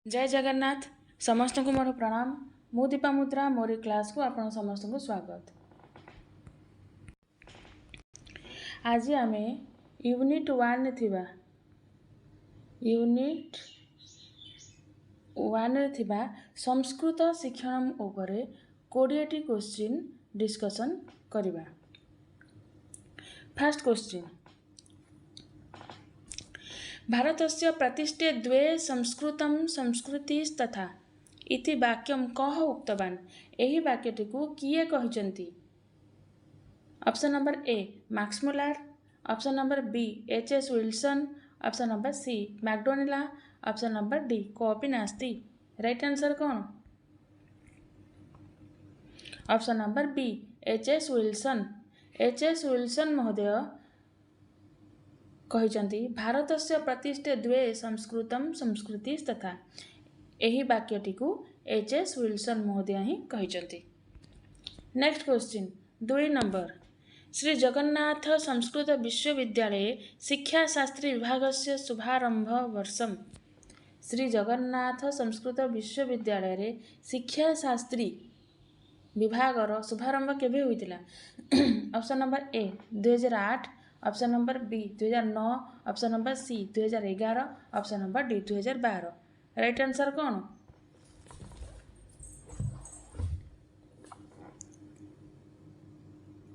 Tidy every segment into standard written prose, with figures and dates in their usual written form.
जय जगन्नाथ समस्त को मोर प्रणाम। मु दीपा मुद्रा मोरी क्लास को आपण समस्त को स्वागत। आज आम यूनिट 1 थिबा यूनिट 1 थिबा संस्कृत शिक्षण उपरे 20टी क्वेश्चन डिस्कशन करिबा। फर्स्ट क्वेश्चन, भारतस्य प्रतिष्ठे द्वे संस्कृतं संस्कृतिस्तथा इति वाक्यम कह उक्तवान। एही वाक्यटी को किए कहिसंती? Option number A Max Muller, option number B H S. Wilson, option number C Macdonald, option number D copy नास्ती। राइट आंसर कौन? Option number B H S. Wilson. H S. Wilson महोदय कहिसंती भारतस्य प्रतिष्ठे द्वे संस्कृतं संस्कृतिस्तथा। एही वाक्यटी को एच.एस. विल्सन महोदय ही कहिसंती। Next question 2 number, Shri Jagannath Sanskrit Vishwavidyalaya शिक्षाशास्त्री विभागस्य शुभारंभ वर्षम। श्री जगन्नाथ संस्कृत विश्वविद्यालय रे शिक्षाशास्त्री विभागर शुभारंभ केबे होइतिला? Option number A 2008, option number B 2009, option number C 2011, option number D 2012। Right answer कौन?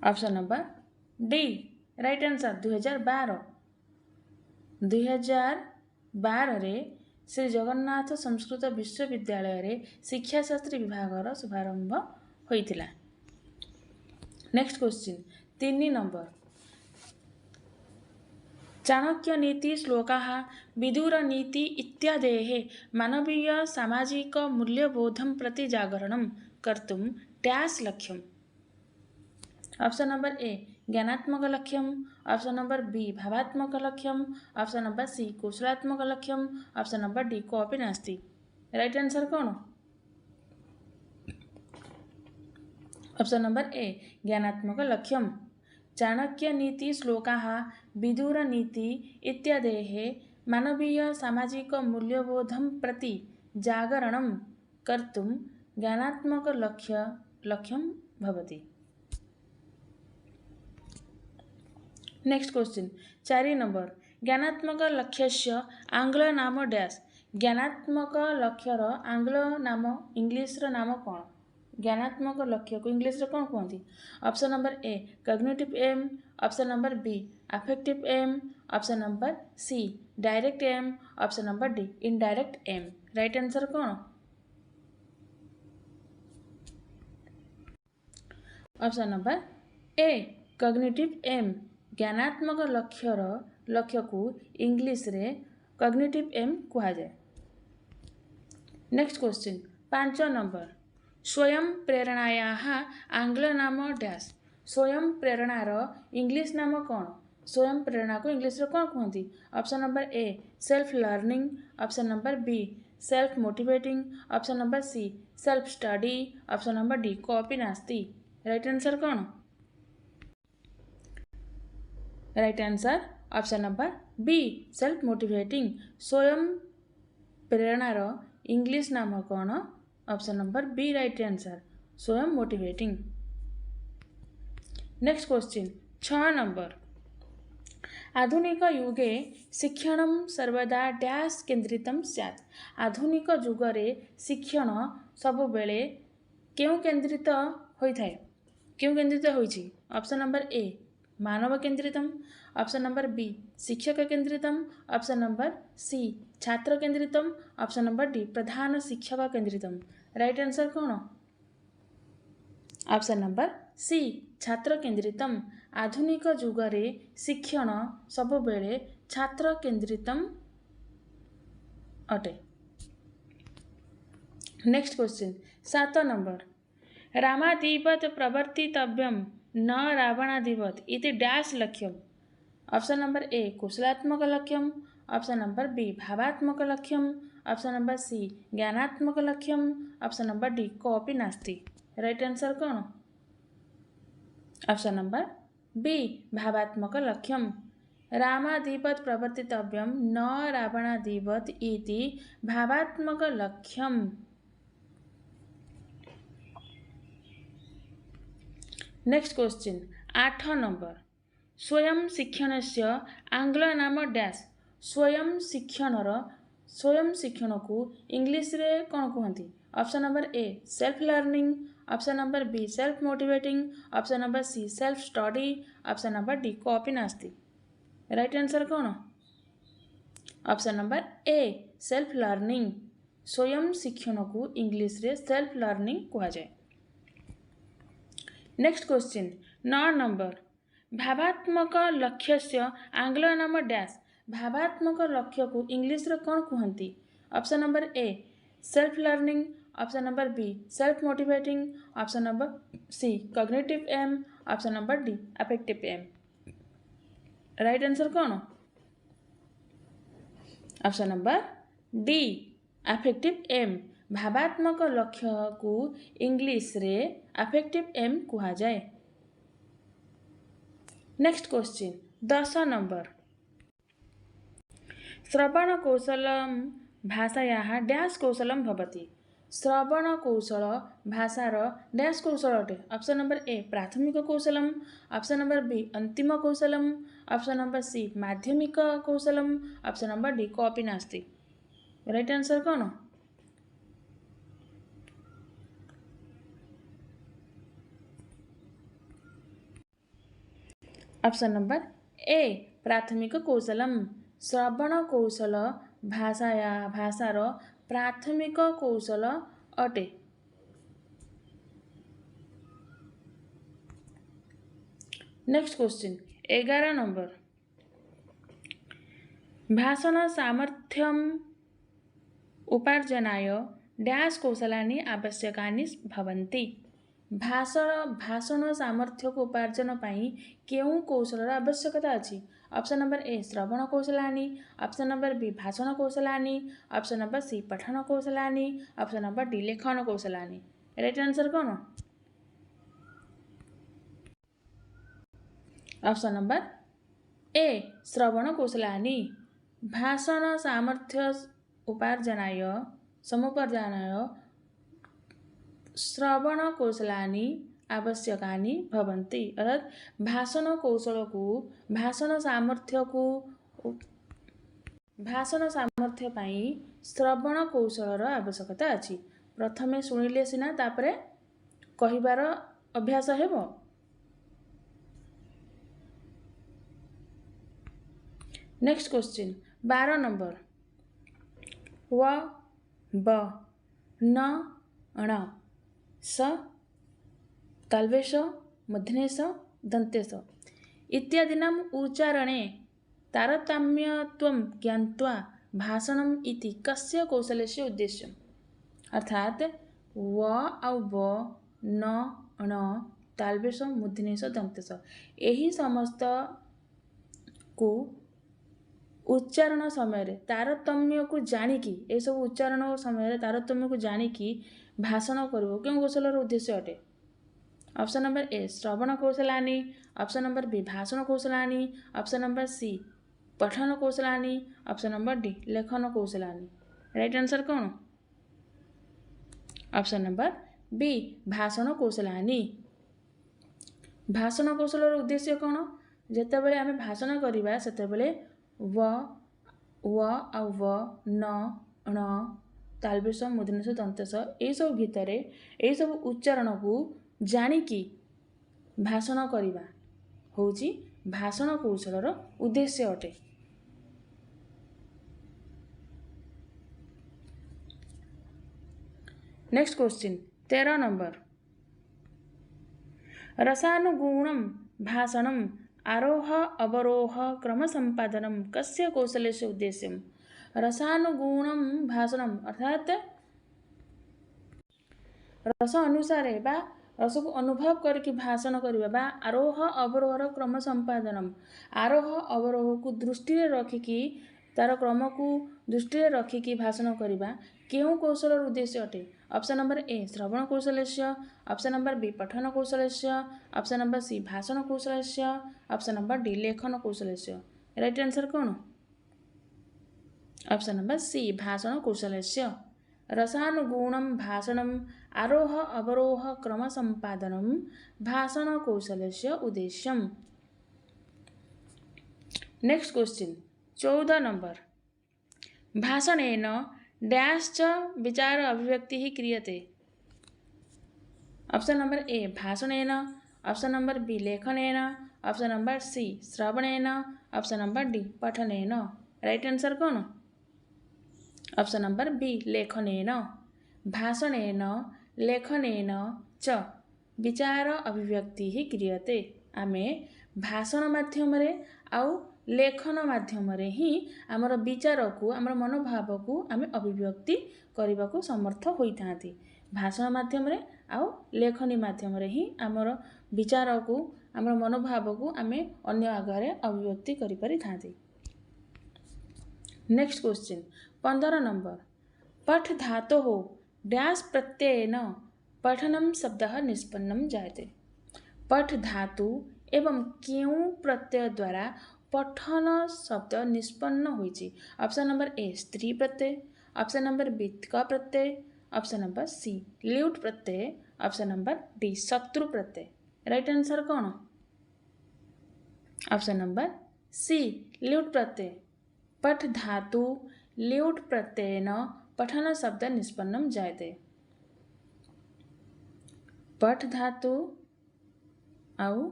Option number D right answer 2012। 2012 रे श्री जगन्नाथ संस्कृत विश्वविद्यालय रे शिक्षाशास्त्री विभागर शुभारंभ होइतिला। नेक्स्ट क्वेश्चन 3 नंबर, चाणक्य नीति श्लोकाः विदुर नीति इत्यादेः मानवीय सामाजिक मूल्यबोधं प्रति जागरणं कर्तुं डैश लक्ष्यम्। ऑप्शन नंबर ए ज्ञानात्मक लक्ष्यम, ऑप्शन नंबर बी भावात्मक लक्ष्यम, ऑप्शन नंबर सी कौशलात्मक लक्ष्यम, ऑप्शन नंबर डी कॉपी नास्ती। राइट आंसर कौन? ऑप्शन नंबर ए ज्ञानात्मक लक्ष्यम। चाणक्य नीति श्लोकाः विदुर नीति इत्यादेः मानवीय सामाजिक मूल्यबोधं प्रति जागरणं कर्तुं ज्ञानात्मक लक्ष्यम भवति। नेक्स्ट क्वेश्चन 4 नंबर, ज्ञानात्मक लक्ष्यस्य आंग्ल नाम डैश। ज्ञानात्मक लक्ष्यर आंग्ल नाम इंग्लिश रो नाम कौन? ज्ञानात्मक लक्ष्य को इंग्लिश रे कौन कहती? Option number A cognitive aim, option number B affective aim, option number C direct aim, option number D indirect aim. Right answer कौन? Option number A cognitive aim. ज्ञानात्मक लक्ष्य को इंग्लिश रे कॉग्निटिव एम कहा जाए। नेक्स्ट क्वेश्चन 5 नंबर, स्वयं प्रेरणायाः आंग्ल नाम डैश। स्वयं प्रेरणार इंग्लिश नाम कौन? स्वयं प्रेरणा को इंग्लिश रे कौन कहती? Option number A self learning, option number B self motivating, option number C self study, option number D copy नास्ती। राइट आंसर कौन? Right answer option number B self motivating. स्वयं प्रेरणार इंग्लिश नाम कौन? Option number B right answer स्वयं motivating. Next question 6 number, आधुनिक युगे शिक्षण सर्वदा डैश केन्द्रितं स्यात्। आधुनिक जुगरे शिक्षण सब बेले क्यों केन्द्रित होइथाय? क्यों केन्द्रित होइछि? ऑप्शन नंबर ए मानव केन्द्रितम, ऑप्शन नंबर बी शिक्षक केन्द्रितम, ऑप्शन नंबर सी छात्र केन्द्रितम, ऑप्शन नंबर डी प्रधान शिक्षक केन्द्रितम। राइट आंसर कौन? ऑप्शन नंबर सी छात्र केन्द्रितम। आधुनिक जुगरे शिक्षण सब बेले छात्र केन्द्रितम अटे। नेक्स्ट क्वेश्चन 7 नंबर, रामादिवत प्रवर्तितव्यम न रावणादिवत इति डैश लक्ष्यम। ऑप्शन नंबर ए कौशलात्मक लक्ष्यम, ऑप्शन नंबर बी भावात्मक लक्ष्यम, ऑप्शन नंबर सी ज्ञानात्मक लक्ष्यम, ऑप्शन नंबर डी कॉपी नास्ती। राइट आंसर कौन? ऑप्शन नंबर बी भावात्मक लक्ष्यम। रामादिवत् प्रवर्तितव्यं न रावणादिवत् इति भावात्मकलक्ष्यम्। नेक्स्ट क्वेश्चन 8 नंबर स्वयं शिक्षणस्य आंग्ल नाम डैश। स्वयं शिक्षण को इंग्लिश रे कौन कहती? Option number A self learning, option number B self motivating, option number C self study, option number D copy नास्ती। राइट आंसर कौन? Option number A self learning. स्वयं शिक्षण को इंग्लिश रे सेल्फ लर्निंग कहा जाए। नेक्स्ट क्वेश्चन 9 नंबर भावात्मक लक्ष्य से आंग्ल नाम डैश। भावात्मक लक्ष्य को इंग्लिश रे कौन कहती? Option number A self learning, option number B self motivating, option number C cognitive aim, option number D affective aim. Right answer कौन? Option number D affective aim. भावात्मक लक्ष्य को इंग्लिश रे अफेक्टिव एम कहा जाए। नेक्स्ट क्वेश्चन 10 नंबर श्रवण कौशलम भाषायाः डैश कौशलम भवति। श्रवण कौशल भाषार डैश कौशल अटे। ऑप्शन नंबर ए प्राथमिक कौशलम, ऑप्शन नंबर बी अंतिम कौशलम, ऑप्शन नंबर सी माध्यमिक कौशलम, ऑप्शन नंबर डी कॉपी नास्ती। राइट आंसर कौन? ऑप्शन नंबर ए प्राथमिक कौशलम। श्रवण कौशल भाषार प्राथमिक कौशल अटे। नेक्स्ट क्वेश्चन 11 नंबर भाषण सामर्थ्यम उपार्जनाय डैश कौशलानि आवश्यकानि भवन्ति। भाषण सामर्थ्य को उपार्जन पाई केउं कौशलर आवश्यकता अछि? ऑप्शन नंबर ए श्रवण कौशलानि, ऑप्शन नंबर बी भाषण कौशलानि, ऑप्शन नंबर सी पठन कौशलानि, ऑप्शन नंबर डी लेखन कौशलानि। राइट आंसर कौन? ऑप्शन नंबर ए श्रवण कौशलानि। भाषण सामर्थ्य उपार्जनाय समुपार्जनाय श्रवण कौशलानि आवश्यकानि भवन्ति। अर्थात भाषण कौशल को भाषण सामर्थ्य पाई श्रवण कौशलर आवश्यकता अछि। प्रथमे शुणिले सिना तापरे कहिबार अभ्यास हेबो। नेक्स्ट क्वेश्चन 12 नंबर व ब न ण स तालवेश मूर्धन्येश दन्तेश इत्यादीनाम् उच्चारणे तारतम्यत्वं ज्ञात्वा भाषणम् इति कस्य कौशलस्य उद्देश्यम्। अर्थात व आउ ब न ण तालवेश मूर्धन्येश दन्तेश यही समस्त को उच्चारण समय तारतम्य को जानिकी ये सब उच्चारण समय तारतम्य को जानिकी भाषण करिवो केउं कौशलर उद्देश्य अटे? ऑप्शन नंबर ए श्रवण कौशलानि, ऑप्शन नंबर बी भाषण कौशलानि, ऑप्शन नंबर सी पठन कौशलानि, ऑप्शन नंबर डी लेखन कौशलानि। राइट आंसर कौन? ऑप्शन नंबर बी भाषण कौशलानि। भाषण कौशलर उद्देश्य कौन? जेतेबेले आमे भाषण करिबा सेतेबेले व आउ व न ण तालवेश मूर्धन्येश दन्तेश यही सब भितर यही सब उच्चारण को जानिकी भाषण करिबा होउची भाषण कौशलर उद्देश्य अटे। नेक्स्ट क्वेश्चन 13 नंबर रसानुगुणं भाषणम् आरोह अवरोह क्रम संपादनम कस्य कौशलस्य उद्देश्यम्। रसानुगुणं भाषणम् अर्थात रस अनुसार बा रस को अनुभव करके भाषण करबा बा आरोह अवरोहर क्रम संपादनम आरोह अवरोह को दृष्टि रे रखिकी तार क्रम को दृष्टि रे रखिकी भाषण करबा केउं कौशलर उद्देश्य अटे? ऑप्शन नंबर ए श्रवण कौशलस्य, ऑप्शन नंबर बी पठन कौशलस्य, ऑप्शन नंबर सी भाषण कौशलस्य, ऑप्शन नंबर डी लेखन कौशलस्य। राइट आंसर कौन? ऑप्शन नंबर सी भाषण कौशलस्य। रसानुगुणं भाषणम् आरोह अवरोह क्रम संपादनं भाषण कौशलस्य उद्देश्यम्। Next question 14 number. भाषणेन डैश च विचार अभिव्यक्तिः क्रियते। ऑप्शन नंबर ए भाषणेन, ऑप्शन नंबर बी लेखनेन, ऑप्शन नंबर सी श्रवणेन, ऑप्शन नंबर डी पठनेन। राइट आंसर कौन? ऑप्शन नंबर बी लेखनेन। भाषणेन लेखनेन च विचार अभिव्यक्तिः क्रियते। आमे भाषण माध्यम आउ लेखन माध्यम ही आमर विचार को आमर मनोभाव को आम अभिव्यक्ति करने को समर्थ होता। भाषण माध्यम आउ लेखनी माध्यम ही आमर विचार को आमर मनोभाव को आम अन्य आगे अभिव्यक्ति करें। Next question 15 number. पठ धातो हो डैश प्रत्ययन पठनम शब्द निष्पन्नम जायते। पठ धातु एवं क्यों प्रत्यय द्वारा पठन शब्द निष्पन्न होइछि। ऑप्शन नंबर ए स्त्री प्रत्यय, ऑप्शन नंबर बी क प्रत्यय, ऑप्शन नंबर सी ल्यूट प्रत्यय, ऑप्शन नंबर डी शत्रु प्रत्यय। राइट आंसर कौन? ऑप्शन नंबर सी ल्यूट प्रत्यय। पठ धातु ल्यूट प्रत्ययन पठन शब्द निष्पन्नम जायते। पठ धातु आउ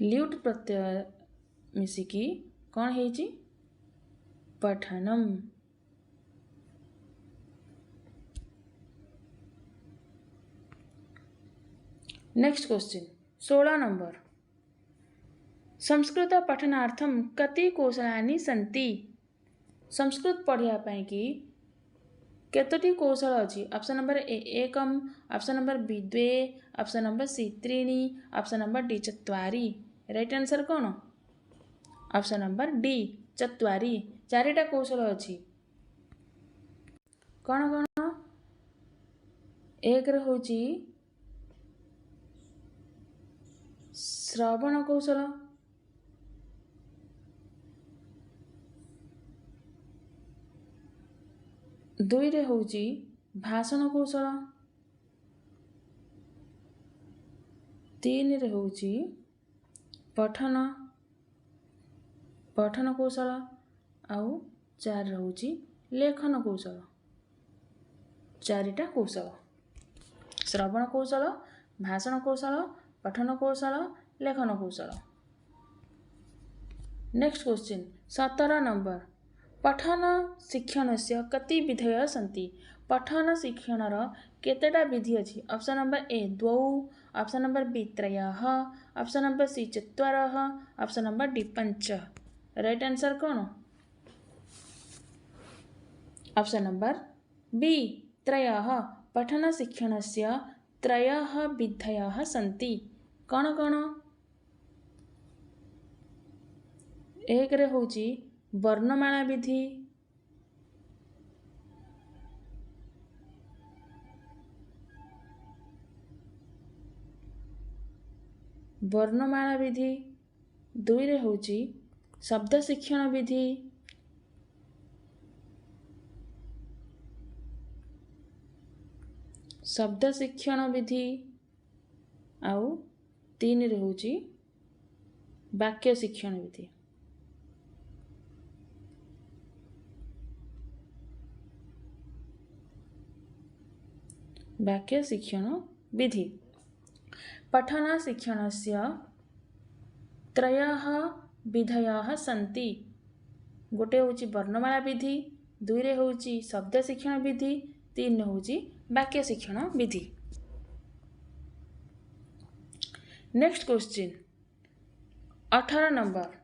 ल्यूट प्रत्यय मिसिकी कौन है? पठनम। Next question 16 number. संस्कृत पठनार्थम कति कौशलानि सन्ति। संस्कृत पढ़िया पाई कि केतोटी कौशल अच्छी। ऑप्शन नंबर ए एकम, ऑप्शन नंबर बी द्वे, ऑप्शन नंबर सी त्रीणी, ऑप्शन नंबर डी चत्वारि। राइट आंसर कौन? ऑप्शन नंबर डी चत्वारि। चारिटा कौशल अच्छी। कौन कौन? एक होची श्रवण कौशल, दुई रे होची भाषण कौशल, तीन रे होची पठन कौशल, आउ चार होची लेखन कौशल। चारिटा कौशल श्रवण कौशल, भाषण कौशल, पठन कौशल, लेखन कौशल। Next question 17 number. पठन शिक्षण से कति विधय सन्ति। पठन शिक्षणर केतेटा विधि अछि। ऑप्शन नंबर ए द्वौ, ऑप्शन नंबर बी त्रयः, ऑप्शन नंबर सी चत्वारः, ऑप्शन नंबर डी पंच। राइट आंसर कौन? ऑप्शन नंबर बी त्रयः। पठन शिक्षण से त्रयः विधयः सन्ति। कौन कौन? एक रे होची वर्णमाला विधि, वर्णमाला विधि, दुई रे होची शब्द शिक्षण विधि, शब्द शिक्षण विधि, आउ तीन रे होची वाक्य शिक्षण विधि। वाक्य शिक्षण विधि। पठन शिक्षण से त्रयः विधयः सन्ति। गोटे होची वर्णमाला विधि, दुई रे होची शब्द शिक्षण विधि, तीन रे होची वाक्य शिक्षण विधि। Next question 18 number.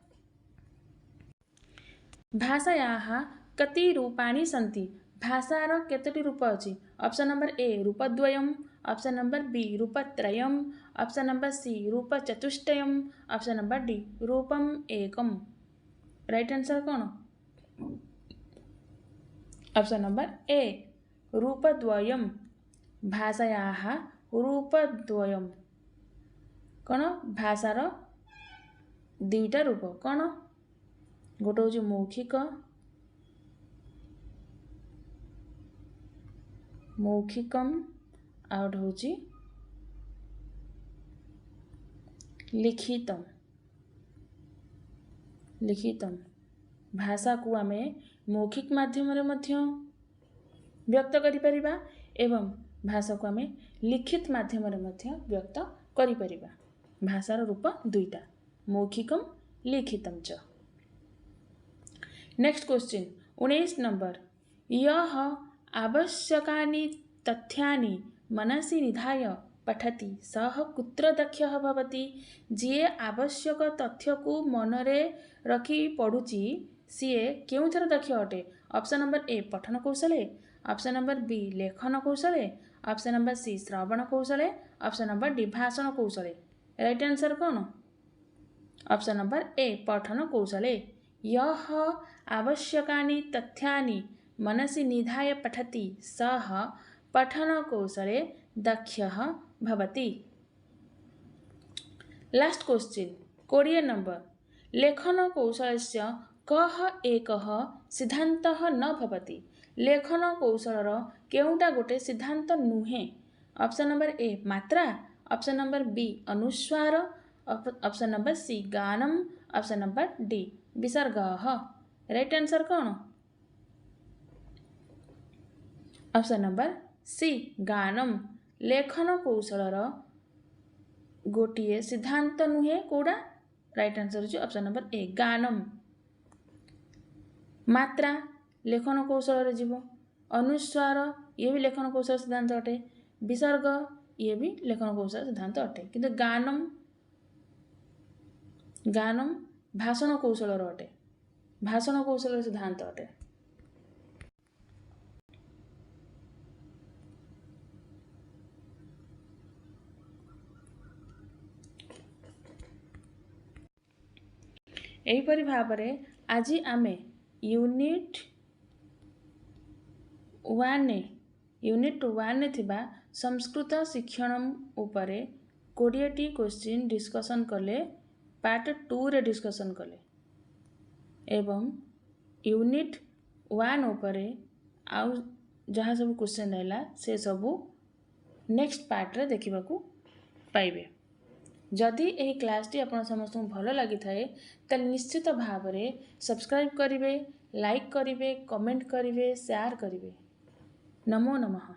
भाषायाः कति रूपाणि सन्ति। भाषार केतोटी रूप अछि। ऑप्शन नंबर ए रूपद्वयम्, ऑप्शन नंबर बी रूपत्रयम्, ऑप्शन नंबर सी रूपचतुष्टयम्, ऑप्शन नंबर डी रूपम एकम। राइट आंसर कौन? ऑप्शन नंबर ए रूपद्वयम्। भाषायाः रूपद्वयम् कौन? भाषार दुईटा रूप कौन गोटे हूँ मौखिक मौखिकम आउट हूँ लिखितम लिखितम भाषा को आम मौखिक माध्यम व्यक्त करिपरिबा एवं भाषा को आम लिखित माध्यम व्यक्त करिपरिबा भाषार रूप दुईटा मौखिकम लिखितम च। नेक्स्ट क्वेश्चन 19 नंबर यह आवश्यकानि तथ्यानि मनसि निधाय पठति सह कुत्र दक्षः भवति जी आवश्यक तथ्य को मनरे रखी पढ़ुची सीए केउथर दक्ष अटे ऑप्शन नंबर ए पठन कौशले ऑप्शन नंबर बी लेखन कौशले ऑप्शन नंबर सी श्रवण कौशले ऑप्शन नंबर डी भाषण कौशले राइट आंसर कौन ऑप्शन नंबर ए पठन कौशले यह आवश्यकानि तथ्यानि मनसि निधाय पठति सह पठन कौशले दक्षः भवति। लास्ट क्वेश्चन 20 नंबर लेखन कौशलस्य कः एकः सिद्धान्तः न भवति लेखन कौशलर केउटा गोटे सिद्धांत नुहे ऑप्शन नंबर ए मात्रा ऑप्शन नंबर बी अनुस्वार ऑप्शन नंबर सी गानम ऑप्शन नंबर डी विसर्गः राइट आंसर कौन ऑप्शन नंबर सी गानम लेखन कौशलर गोटे सिद्धांत नुहे कौटा राइट आंसर हो ऑप्शन नंबर ए गानम मात्रा लेखन कौशल जीव अनुस्वार ये भी लेखन कौशल सिद्धांत अटे विसर्ग ये भी लेखन कौशल सिद्धांत अटे किंतु गानम गानम भाषण कौशल अटे भाषण कौशल सिद्धांत अटे। एहीपरि भावरे आज आमे यूनिट 1 थिबा संस्कृत शिक्षण उपरे 20टी क्वेश्चन डिस्कशन कले पार्ट 2 रे डिस्कशन कले एवं यूनिट 1 उपरे आउ जहाँ सब क्वेश्चन रहा से सबू नेक्स्ट पार्ट रे देखा पाइबे। जदि यही क्लासटी आपण समस्त भल लगी थाए ताल निश्चित भाव में सब्सक्राइब करेंगे लाइक करेंगे कमेंट करेंगे शेयर करेंगे। नमो नमः।